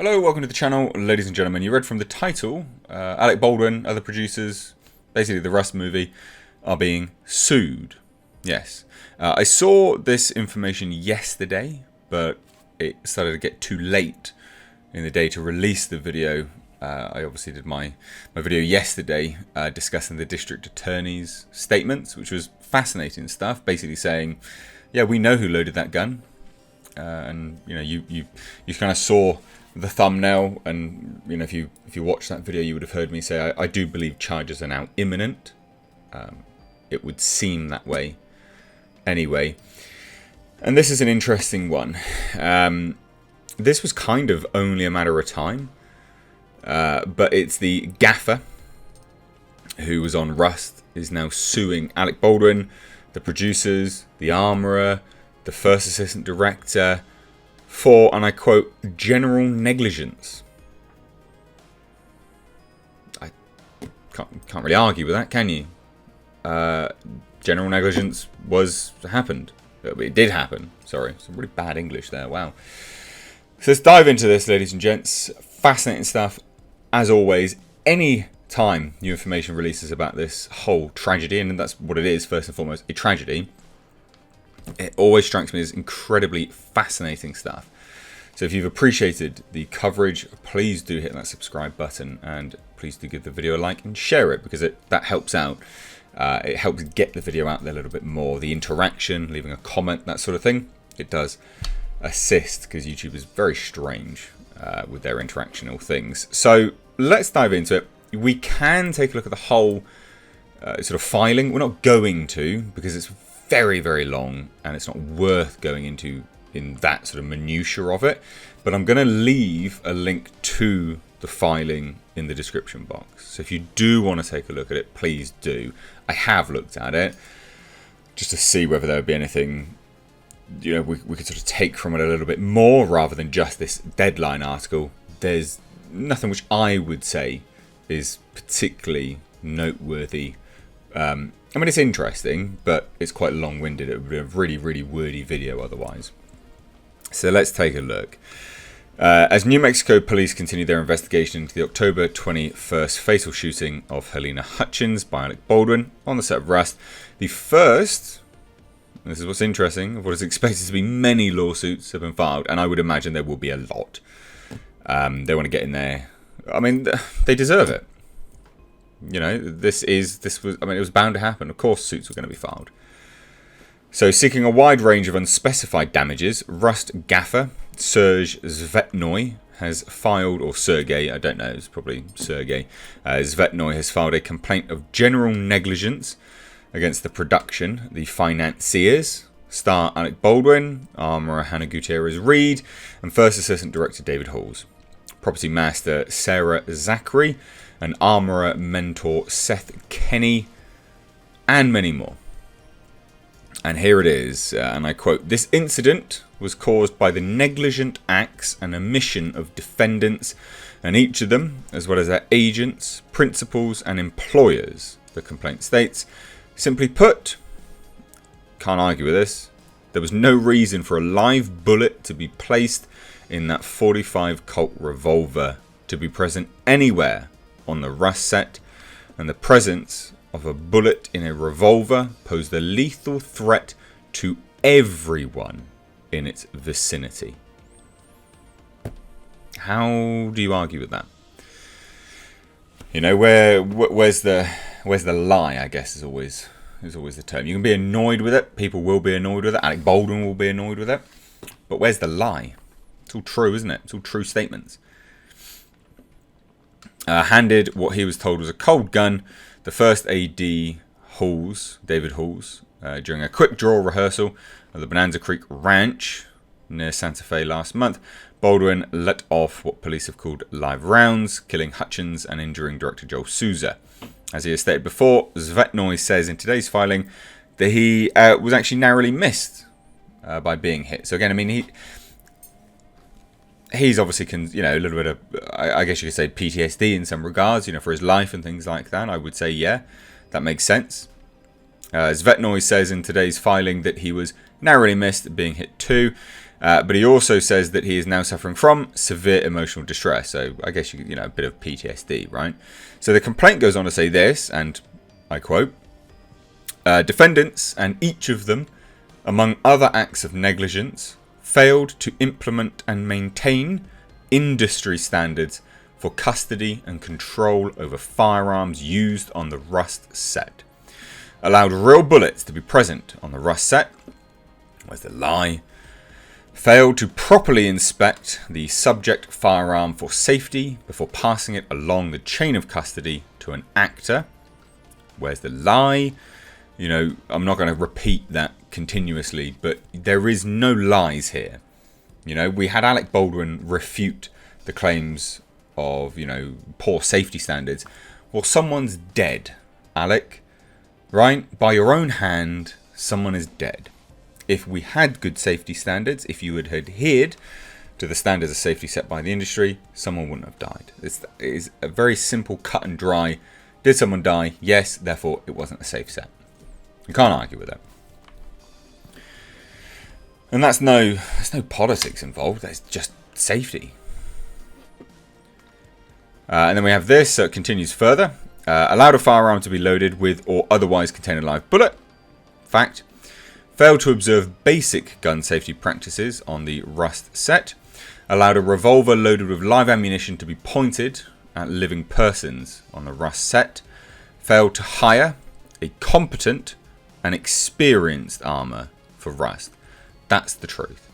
Hello, welcome to the channel, ladies and gentlemen. You read from the title, Alec Baldwin, other producers, basically the Rust movie, are being sued. Yes. I saw this information yesterday, but it started to get too late in the day to release the video. I obviously did my video yesterday discussing the district attorney's statements, which was fascinating stuff, basically saying, yeah, we know who loaded that gun. And you know, you kind of saw the thumbnail, and you know, if you watched that video, you would have heard me say I do believe charges are now imminent. It would seem that way anyway. And this is an interesting one. This was kind of only a matter of time, but it's the gaffer who was on Rust is now suing Alec Baldwin, the producers, the armourer, the first assistant director, for, and I quote, general negligence. I can't really argue with that, can you? General negligence happened. It did happen. Sorry, some really bad English there. Wow. So let's dive into this, ladies and gents. Fascinating stuff. As always, any time new information releases about this whole tragedy, and that's what it is, first and foremost, a tragedy, it always strikes me as incredibly fascinating stuff. So if you've appreciated the coverage, please do hit that subscribe button, and please do give the video a like and share it, because that helps out. It helps get the video out there a little bit more. The interaction, leaving a comment, that sort of thing, it does assist, because YouTube is very strange with their interactional things. So let's dive into it. We can take a look at the whole sort of filing. We're not going to, because it's very, very long, and it's not worth going into in that sort of minutiae of it. But I'm going to leave a link to the filing in the description box. So if you do want to take a look at it, please do. I have looked at it just to see whether there would be anything, you know, we could sort of take from it a little bit more rather than just this deadline article. There's nothing which I would say is particularly noteworthy. I mean, it's interesting, but it's quite long-winded. It would be a really, really wordy video otherwise. So let's take a look. As New Mexico police continue their investigation into the October 21st fatal shooting of Helena Hutchins by Alec Baldwin on the set of Rust, the first, this is what's interesting, of what is expected to be many lawsuits have been filed, and I would imagine there will be a lot. They want to get in there. I mean, they deserve it. You know, it was bound to happen. Of course, suits were going to be filed. So, seeking a wide range of unspecified damages, Rust gaffer Sergei Zvetnoy has filed, or Sergey, I don't know, it's probably Sergey. Zvetnoy has filed a complaint of general negligence against the production, the financiers, star Alec Baldwin, armourer Hannah Gutierrez-Reed, and first assistant director David Halls, property master Sarah Zachary, an armourer mentor Seth Kenny, and many more. And here it is, and I quote, "This incident was caused by the negligent acts and omission of defendants, and each of them, as well as their agents, principals, and employers," the complaint states. Simply put, can't argue with this, there was no reason for a live bullet to be placed in that .45 Colt revolver to be present anywhere on the Rust set, and the presence of a bullet in a revolver posed a lethal threat to everyone in its vicinity. How do you argue with that? You know, where's the lie, I guess, is always the term. You can be annoyed with it. People will be annoyed with it. Alec Baldwin will be annoyed with it. But where's the lie? It's all true, isn't it? It's all true statements. Handed what he was told was a cold gun, the first AD Halls, David Halls, during a quick draw rehearsal at the Bonanza Creek Ranch near Santa Fe last month, Baldwin let off what police have called live rounds, killing Hutchins and injuring director Joel Souza. As he has stated before, Zvetnoy says in today's filing that he was actually narrowly missed by being hit. So again, I mean, he's obviously, you know, a little bit of, I guess you could say, PTSD in some regards, you know, for his life and things like that. I would say, yeah, that makes sense. Zvetnoy says in today's filing that he was narrowly missed being hit too, But he also says that he is now suffering from severe emotional distress. So I guess a bit of PTSD, right? So the complaint goes on to say this, and I quote, defendants and each of them, among other acts of negligence, failed to implement and maintain industry standards for custody and control over firearms used on the Rust set. Allowed real bullets to be present on the Rust set. Where's the lie? Failed to properly inspect the subject firearm for safety before passing it along the chain of custody to an actor. Where's the lie? I'm not going to repeat that continuously, but there is no lies here. We had Alec Baldwin refute the claims of, poor safety standards. Well, someone's dead, Alec. Right? By your own hand, someone is dead. If we had good safety standards, if you had adhered to the standards of safety set by the industry, someone wouldn't have died. It is a very simple, cut and dry. Did someone die? Yes, therefore it wasn't a safe set. You can't argue with that. And there's no politics involved. There's just safety. And then we have this, so it continues further. Allowed a firearm to be loaded with or otherwise contain a live bullet. Fact. Failed to observe basic gun safety practices on the Rust set. Allowed a revolver loaded with live ammunition to be pointed at living persons on the Rust set. Failed to hire a competent and experienced armourer for Rust. That's the truth.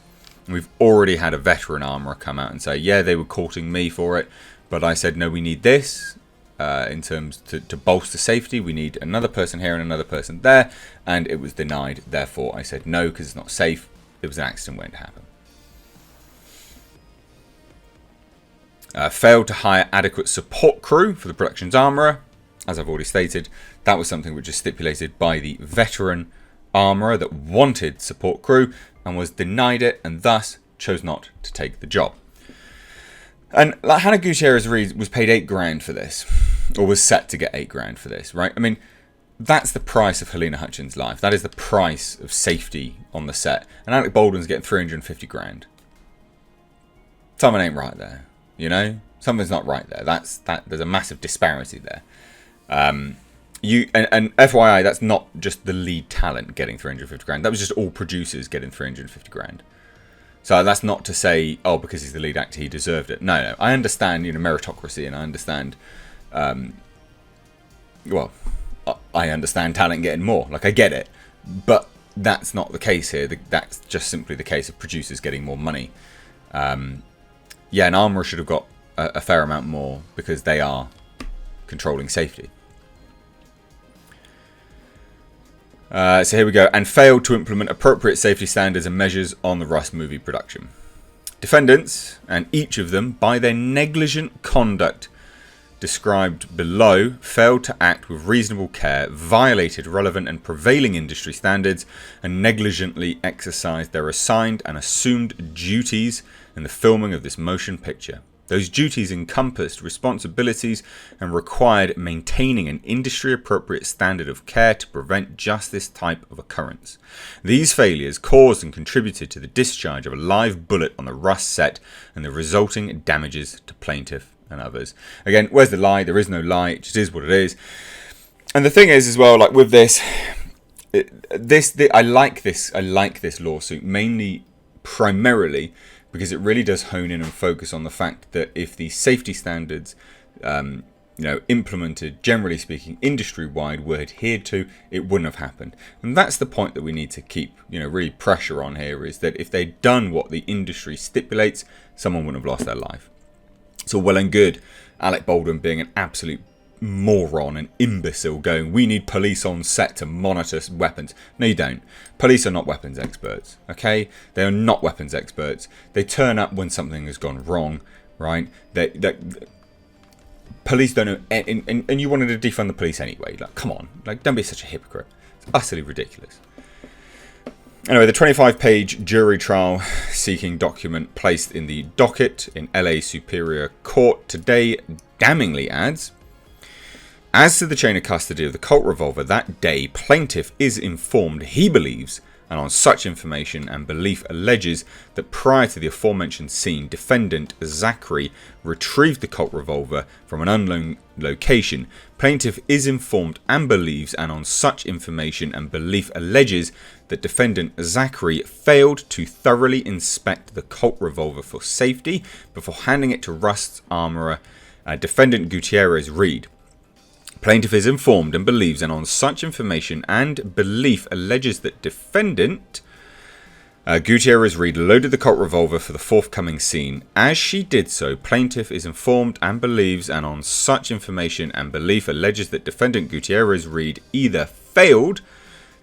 We've already had a veteran armourer come out and say, yeah, they were courting me for it, but I said, no, we need this. In terms to bolster safety, we need another person here and another person there, and it was denied. Therefore, I said no because it's not safe. It was an accident waiting to happen. Failed to hire adequate support crew for the production's armourer. As I've already stated, that was something which is stipulated by the veteran armourer that wanted support crew and was denied it, and thus chose not to take the job. And Hannah Gutierrez was paid $8,000 for this, or was set to get $8,000 for this, right? I mean, that's the price of Helena Hutchins' life. That is the price of safety on the set. And Alec Baldwin's getting $350,000. Something ain't right there, Something's not right there. There's a massive disparity there. And FYI, that's not just the lead talent getting $350,000. That was just all producers getting $350,000. So that's not to say, because he's the lead actor, he deserved it. No. I understand, meritocracy, and I understand, I understand talent getting more. I get it. But that's not the case here. That's just simply the case of producers getting more money. An armourer should have got a fair amount more because they are controlling safety. So here we go. And failed to implement appropriate safety standards and measures on the Rust movie production. Defendants, and each of them, by their negligent conduct described below, failed to act with reasonable care, violated relevant and prevailing industry standards, and negligently exercised their assigned and assumed duties in the filming of this motion picture. Those duties encompassed responsibilities and required maintaining an industry-appropriate standard of care to prevent just this type of occurrence. These failures caused and contributed to the discharge of a live bullet on the Rust set and the resulting damages to plaintiff and others. Again, where's the lie? There is no lie. It just is what it is. And the thing is, as well, with this, I like this lawsuit primarily because it really does hone in and focus on the fact that if the safety standards, implemented, generally speaking, industry-wide, were adhered to, it wouldn't have happened. And that's the point that we need to keep, really pressure on here, is that if they'd done what the industry stipulates, someone wouldn't have lost their life. So well and good, Alec Baldwin being an absolute moron and imbecile going, we need police on set to monitor weapons. No, you don't. Police are not weapons experts, okay? They are not weapons experts. They turn up when something has gone wrong, right? Police don't know, and you wanted to defund the police anyway. Come on, don't be such a hypocrite. It's utterly ridiculous. Anyway, the 25-page jury trial seeking document placed in the docket in LA Superior Court today damningly adds, as to the chain of custody of the Colt revolver that day, plaintiff is informed he believes and on such information and belief alleges that prior to the aforementioned scene, defendant Zachary retrieved the Colt revolver from an unknown location. Plaintiff is informed and believes, and on such information and belief alleges that defendant Zachary failed to thoroughly inspect the Colt revolver for safety before handing it to Rust's armourer, defendant Gutierrez Reed. Plaintiff is informed and believes, and on such information and belief alleges that defendant Gutierrez Reed loaded the Colt revolver for the forthcoming scene. As she did so, plaintiff is informed and believes, and on such information and belief alleges that defendant Gutierrez Reed either failed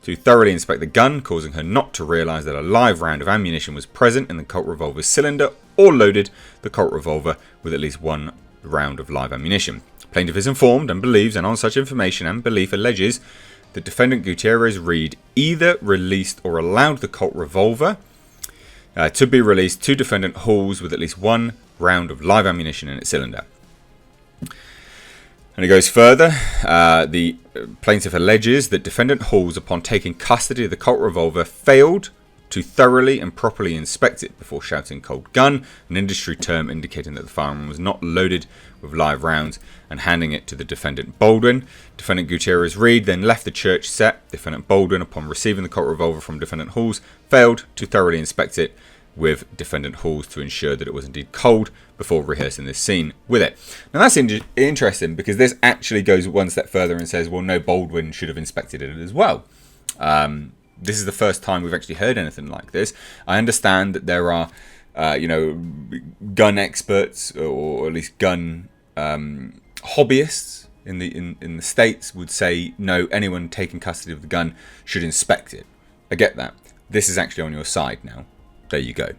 to thoroughly inspect the gun, causing her not to realise that a live round of ammunition was present in the Colt revolver's cylinder, or loaded the Colt revolver with at least one round of live ammunition. Plaintiff is informed and believes, and on such information and belief alleges that defendant Gutierrez Reed either released or allowed the Colt revolver to be released to defendant Halls with at least one round of live ammunition in its cylinder. And it goes further. The plaintiff alleges that defendant Halls, upon taking custody of the Colt revolver, failed to thoroughly and properly inspect it before shouting cold gun, an industry term indicating that the firearm was not loaded with live rounds, and handing it to the defendant Baldwin. Defendant Gutierrez Reed then left the church set. Defendant Baldwin, upon receiving the Colt revolver from defendant Halls, failed to thoroughly inspect it with defendant Halls to ensure that it was indeed cold before rehearsing this scene with it. Now that's interesting, because this actually goes one step further and says, well, no, Baldwin should have inspected it as well. This is the first time we've actually heard anything like this. I understand that there are, gun experts, or at least gun hobbyists in the States would say, no, anyone taking custody of the gun should inspect it. I get that. This is actually on your side now. There you go.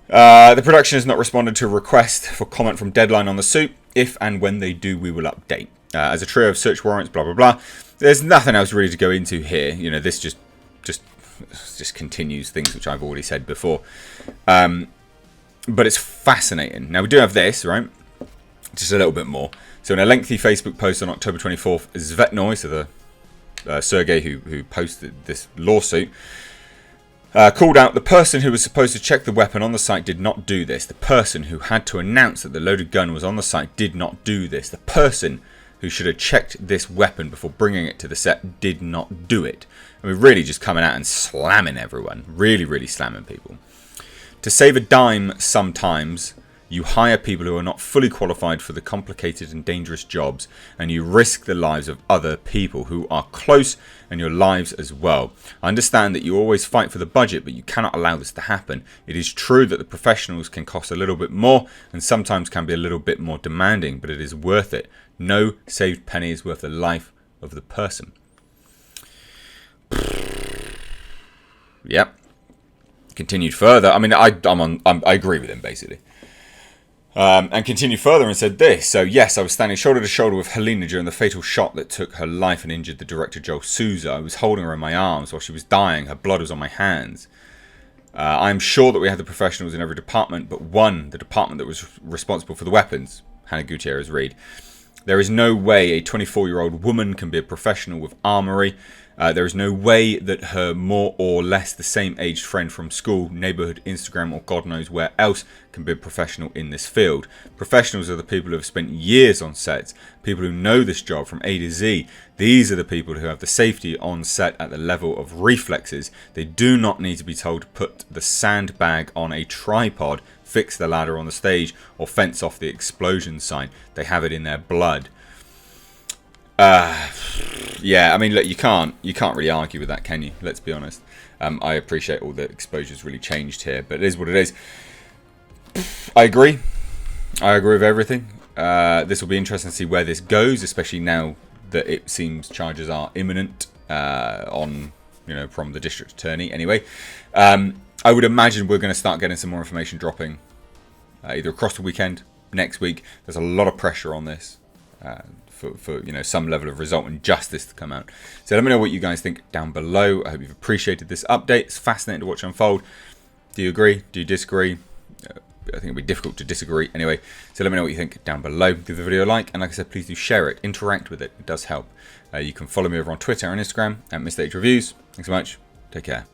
The production has not responded to a request for comment from Deadline on the suit. If and when they do, we will update. As a trio of search warrants, blah, blah, blah. There's nothing else really to go into here. You know, this just continues things which I've already said before. But it's fascinating. Now, we do have this, right? Just a little bit more. So in a lengthy Facebook post on October 24th, Zvetnoy, so the Sergey who posted this lawsuit, called out the person who was supposed to check the weapon on the site did not do this. The person who had to announce that the loaded gun was on the site did not do this. The person who should have checked this weapon before bringing it to the set did not do it. I mean, really just coming out and slamming everyone. Really, really slamming people. To save a dime sometimes, you hire people who are not fully qualified for the complicated and dangerous jobs, and you risk the lives of other people who are close, and your lives as well. I understand that you always fight for the budget, but you cannot allow this to happen. It is true that the professionals can cost a little bit more and sometimes can be a little bit more demanding, but it is worth it. No saved penny is worth the life of the person. Yep. Continued further. I mean, I agree with him basically. And continued further and said this. So, yes, I was standing shoulder to shoulder with Helena during the fatal shot that took her life and injured the director, Joel Souza. I was holding her in my arms while she was dying. Her blood was on my hands. I am sure that we had the professionals in every department, but one, the department that was responsible for the weapons, Hannah Gutierrez Reed. There is no way a 24-year-old woman can be a professional with armory. There is no way that her more or less the same aged friend from school, neighbourhood, Instagram, or God knows where else can be a professional in this field. Professionals are the people who have spent years on sets, people who know this job from A to Z. These are the people who have the safety on set at the level of reflexes. They do not need to be told to put the sandbag on a tripod, fix the ladder on the stage, or fence off the explosion sign. They have it in their blood. Yeah, I mean, look, you can't really argue with that, can you? Let's be honest. I appreciate all the exposures really changed here, but it is what it is. I agree with everything. This will be interesting to see where this goes, especially now that it seems charges are imminent from the district attorney. Anyway, I would imagine we're going to start getting some more information dropping either across the weekend, next week. There's a lot of pressure on this. For some level of result and justice to come out. So let me know what you guys think down below. I hope you've appreciated this update. It's fascinating to watch unfold. Do you agree? Do you disagree? I think it'll be difficult to disagree. Anyway, so let me know what you think down below. Give the video a like, and like I said, please do share it. Interact with it. It does help. You can follow me over on Twitter and Instagram at Mr. H Reviews. Thanks so much. Take care.